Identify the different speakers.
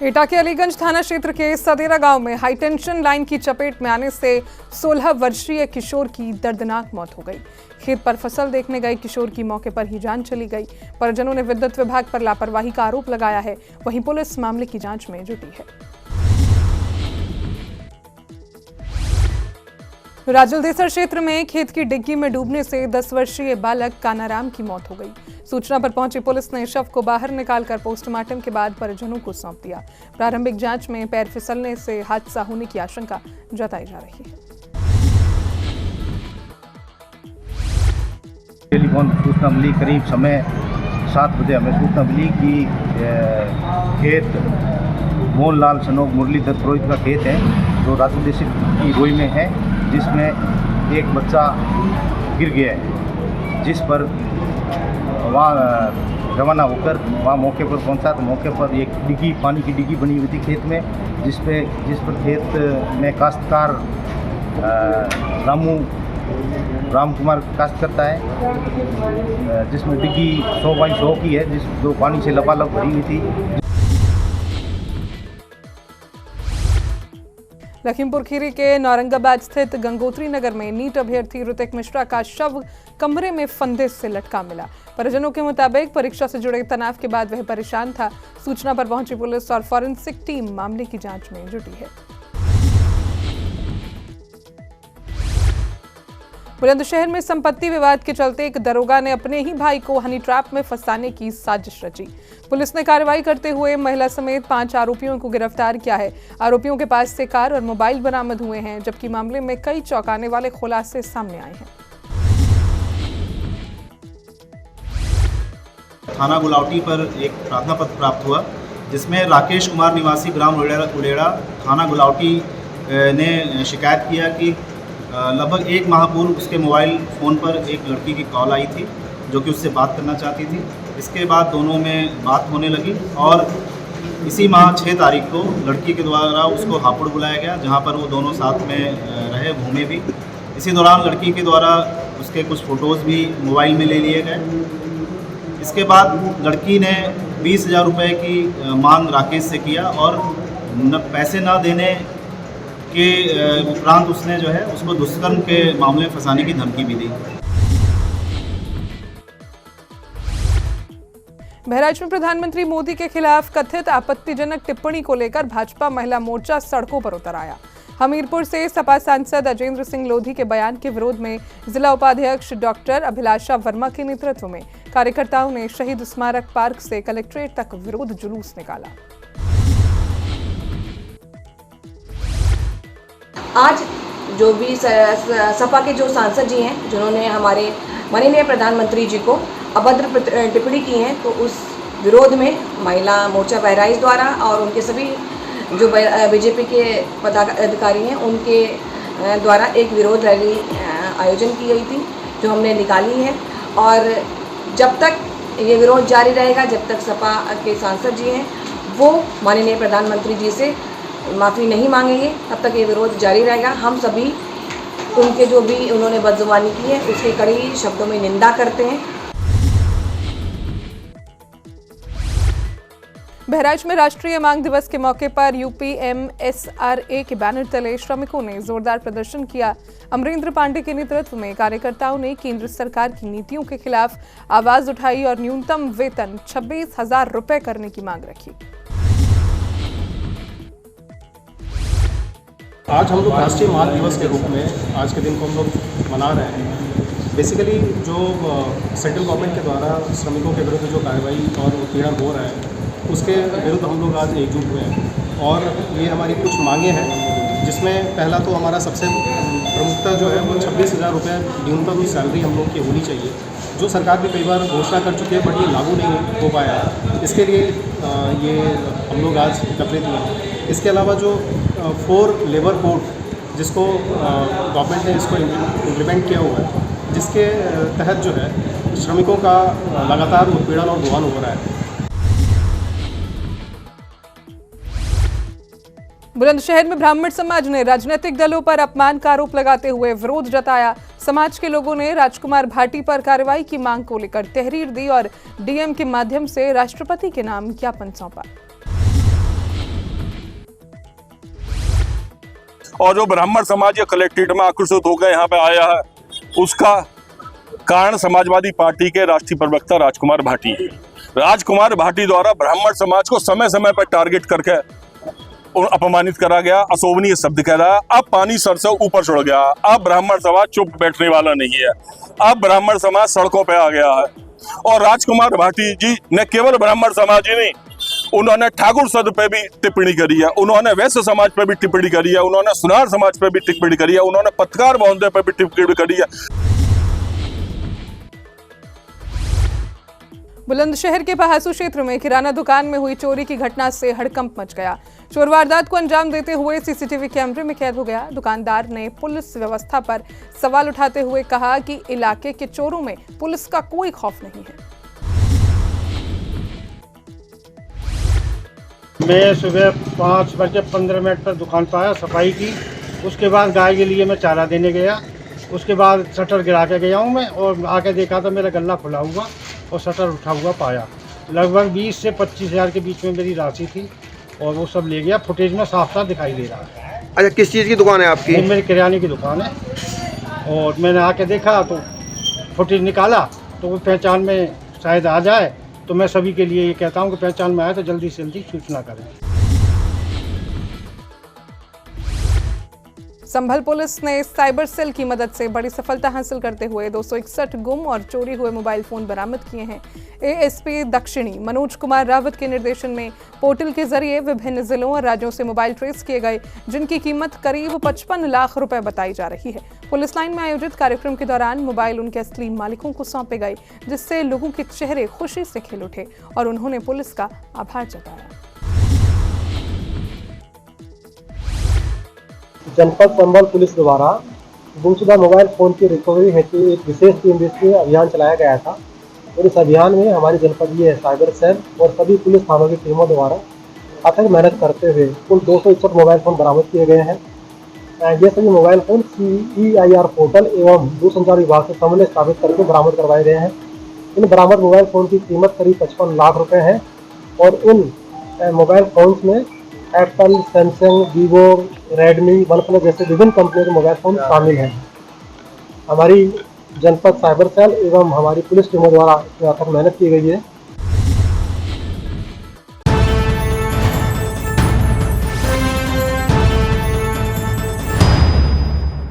Speaker 1: एटा के अलीगंज थाना क्षेत्र के सदेरा गांव में हाईटेंशन लाइन की चपेट में आने से 16 वर्षीय किशोर की दर्दनाक मौत हो गई। खेत पर फसल देखने गए किशोर की मौके पर ही जान चली गई। परिजनों ने विद्युत विभाग पर लापरवाही का आरोप लगाया है। वहीं पुलिस मामले की जांच में जुटी है। राजलदेसर क्षेत्र में खेत की डिग्गी में डूबने से 10 वर्षीय बालक कानाराम की मौत हो गई। सूचना पर पहुंची पुलिस ने शव को बाहर निकालकर पोस्टमार्टम के बाद परिजनों को सौंप दिया। प्रारंभिक जांच में पैर फिसलने से हादसा होने की आशंका जताई जा रही है।
Speaker 2: टेलीफोन सूचना मिली, करीब समय 7 बजे हमें सूचना मिली कि खेत मोहनलाल सनोक मुरलीधर पुरोहित का खेत है जो राजलदेसर की रोई में है, जिसमें एक बच्चा गिर गया है, जिस पर वहाँ रवाना होकर वहाँ मौके पर पहुँचा तो मौके पर एक डिग्गी, पानी की डिग्गी बनी हुई थी खेत में, जिस पर खेत में काश्तकार राम कुमार काश्त करता है, जिसमें डिग्गी 100 बाई 100 की है, जो पानी से लबालब भरी हुई थी।
Speaker 1: लखीमपुर खीरी के नौरंगाबाद स्थित गंगोत्री नगर में नीट अभ्यर्थी ऋतिक मिश्रा का शव कमरे में फंदे से लटका मिला। परिजनों के मुताबिक परीक्षा से जुड़े तनाव के बाद वह परेशान था। सूचना पर पहुंची पुलिस और फॉरेंसिक टीम मामले की जांच में जुटी है। बुलंदशहर में संपत्ति विवाद के चलते एक दरोगा ने अपने ही भाई को हनी ट्रैप में फंसाने की साजिश रची। पुलिस ने कार्रवाई करते हुए महिला समेत 5 आरोपियों को गिरफ्तार किया है। आरोपियों के पास से कार और मोबाइल बरामद हुए हैं, जबकि मामले में कई चौंकाने वाले खुलासे सामने आए हैं।
Speaker 3: थाना गुलावटी पर एक प्रार्थना पत्र प्राप्त हुआ, जिसमें राकेश कुमार निवासी ग्राम उलेड़ा थाना गुलावटी ने शिकायत किया कि लगभग 1 माह पूर्व उसके मोबाइल फ़ोन पर एक लड़की की कॉल आई थी जो कि उससे बात करना चाहती थी। इसके बाद दोनों में बात होने लगी और इसी माह 6 तारीख को लड़की के द्वारा उसको हापुड़ बुलाया गया, जहां पर वो दोनों साथ में रहे, घूमे भी। इसी दौरान लड़की के द्वारा उसके कुछ फ़ोटोज़ भी मोबाइल में ले लिए गए। इसके बाद लड़की ने 20,000 रुपये की मांग राकेश से किया और पैसे ना देने के उपरांत उसने जो है उसको दुष्कर्म के मामले में फंसाने की धमकी भी दी।
Speaker 1: बहराइच में प्रधानमंत्री मोदी के खिलाफ कथित आपत्तिजनक टिप्पणी को लेकर भाजपा महिला मोर्चा सड़कों पर उतर आया। हमीरपुर से सपा सांसद अजेंद्र सिंह लोधी के बयान के विरोध में जिला उपाध्यक्ष डॉक्टर अभिलाषा वर्मा के नेतृत्व में कार्यकर्ताओं ने शहीद स्मारक पार्क से कलेक्ट्रेट तक विरोध जुलूस निकाला।
Speaker 4: आज जो भी सपा के जो सांसद जी हैं, जिन्होंने हमारे माननीय प्रधानमंत्री जी को अभद्र टिप्पणी की है, तो उस विरोध में महिला मोर्चा बहराइच द्वारा और उनके सभी जो बीजेपी के पदाधिकारी हैं उनके द्वारा एक विरोध रैली आयोजन की गई थी, जो हमने निकाली है। और जब तक ये विरोध जारी रहेगा, जब तक सपा के सांसद जी हैं वो माननीय प्रधानमंत्री जी से माफ़ी नहीं मांगेंगे, तब तक ये विरोध जारी रहेगा। हम सभी उनके जो भी उन्होंने बदजुबानी की है उसके कड़ी शब्दों में निंदा करते हैं।
Speaker 1: बहराइच में राष्ट्रीय मांग दिवस के मौके पर UPMSRA के बैनर तले श्रमिकों ने जोरदार प्रदर्शन किया। अमरेंद्र पांडे के नेतृत्व में कार्यकर्ताओं ने केंद्र सरकार की नीतियों के खिलाफ आवाज उठाई और न्यूनतम वेतन 26,000 रुपए करने की मांग रखी।
Speaker 5: आज हम लोग राष्ट्रीय मांग दिवस के रूप में आज के दिन को हम लोग मना रहे हैं। बेसिकली जो सेंट्रल गवर्नमेंट के द्वारा श्रमिकों के विरुद्ध जो कार्रवाई और उत्पीड़न हो रहा है, उसके विरुद्ध हम लोग आज एकजुट हुए हैं और ये हमारी कुछ मांगे हैं, जिसमें पहला तो हमारा सबसे प्रमुखता जो है वो 26,000 रुपये न्यूनतम की सैलरी हम लोग की होनी चाहिए, जो सरकार भी कई बार घोषणा कर चुकी है बट ये लागू नहीं हो पाया है। इसके लिए ये हम लोग आज एकत्रित हुए हैं। इसके अलावा जो 4 लेबर कोड जिसको गवर्नमेंट ने इसको इम्प्लीमेंट किया हुआ है, जिसके तहत जो है श्रमिकों का लगातार उत्पीड़न और दोहन हो रहा है।
Speaker 1: बुलंदशहर में ब्राह्मण समाज ने राजनीतिक दलों पर अपमान का आरोप लगाते हुए विरोध जताया। समाज के लोगों ने राजकुमार भाटी पर कार्रवाई की मांग को लेकर तहरीर दी और डीएम के माध्यम से राष्ट्रपति के नाम ज्ञापन सौंपा।
Speaker 6: और जो ब्राह्मण समाज या कलेक्ट्रेट में आकर्षित होकर यहाँ पे आया है, उसका कारण समाजवादी पार्टी के राष्ट्रीय प्रवक्ता राजकुमार भाटी है। राजकुमार भाटी द्वारा ब्राह्मण समाज को समय समय पर टारगेट करके अपमानित करा गया, अशोभनीय शब्द कह रहा है। अब पानी सर से ऊपर चढ़ गया। अब ब्राह्मण समाज चुप बैठने वाला नहीं है। अब ब्राह्मण समाज सड़कों पे आ गया है। और राजकुमार भाटी जी ने केवल ब्राह्मण समाज ही नहीं, उन्होंने ठाकुर सद पे भी टिप्पणी करी है, उन्होंने वैश्य समाज पे भी टिप्पणी करी है, उन्होंने सुनार समाज पे भी टिप्पणी करी है, उन्होंने पत्रकार महोदय पे भी टिप्पणी करी है।
Speaker 1: बुलंदशहर के पहासू क्षेत्र में किराना दुकान में हुई चोरी की घटना से हड़कंप मच गया। चोर वारदात को अंजाम देते हुए सीसीटीवी कैमरे में कैद हो गया। दुकानदार ने पुलिस व्यवस्था पर सवाल उठाते हुए कहा कि इलाके के चोरों में पुलिस का कोई खौफ नहीं है।
Speaker 7: मैं सुबह 5:15 पर दुकान पर आया, सफाई की। उसके बाद गाय के लिए मैं चारा देने गया। उसके बाद शटर गिरा के गया हूँ मैं, और आके देखा तो मेरा गल्ला खुला हुआ और शटर उठा हुआ पाया। लगभग 20 से 25 हज़ार के बीच में मेरी राशि थी और वो सब ले गया। फुटेज में साफ साफ दिखाई दे रहा है।
Speaker 8: अच्छा, किस चीज़ की दुकान है आपकी?
Speaker 7: मेरी किराने की दुकान है। और मैंने आके देखा तो फुटेज निकाला तो वो पहचान में शायद आ जाए, तो मैं सभी के लिए ये कहता हूँ कि पहचान में आए तो जल्दी से जल्दी सूचना करें।
Speaker 1: संभल पुलिस ने साइबर सेल की मदद से बड़ी सफलता हासिल करते हुए 261 गुम और चोरी हुए मोबाइल फोन बरामद किए हैं। एएसपी दक्षिणी मनोज कुमार रावत के निर्देशन में पोर्टल के जरिए विभिन्न जिलों और राज्यों से मोबाइल ट्रेस किए गए, जिनकी कीमत करीब 55 लाख रुपए बताई जा रही है। पुलिस लाइन में आयोजित कार्यक्रम के दौरान मोबाइल उनके असली मालिकों को सौंपे गए, जिससे लोगों के चेहरे खुशी से खिल उठे और उन्होंने पुलिस का आभार जताया।
Speaker 9: जनपद संभल पुलिस द्वारा गुमशुदा मोबाइल फ़ोन की रिकवरी हेतु एक विशेष टीम विशेष अभियान चलाया गया था और इस अभियान में हमारी जनपदीय साइबर सेल और सभी पुलिस थानों की टीमों द्वारा अथक मेहनत करते हुए कुल 261 मोबाइल फ़ोन बरामद किए गए हैं। ये सभी मोबाइल फ़ोन CEIR पोर्टल एवं दूरसंचार विभाग से समन्वय स्थापित करके बरामद करवाए गए हैं। इन बरामद मोबाइल फ़ोन की कीमत करीब 55 लाख रुपये है और इन मोबाइल फ़ोन्स में Apple, Samsung, Vivo, Redmi, OnePlus जैसे विभिन्न कंपनियों के मोबाइल फ़ोन शामिल हैं। हमारी जनपद साइबर सेल एवं हमारी पुलिस टीमों द्वारा अथक मेहनत की गई है।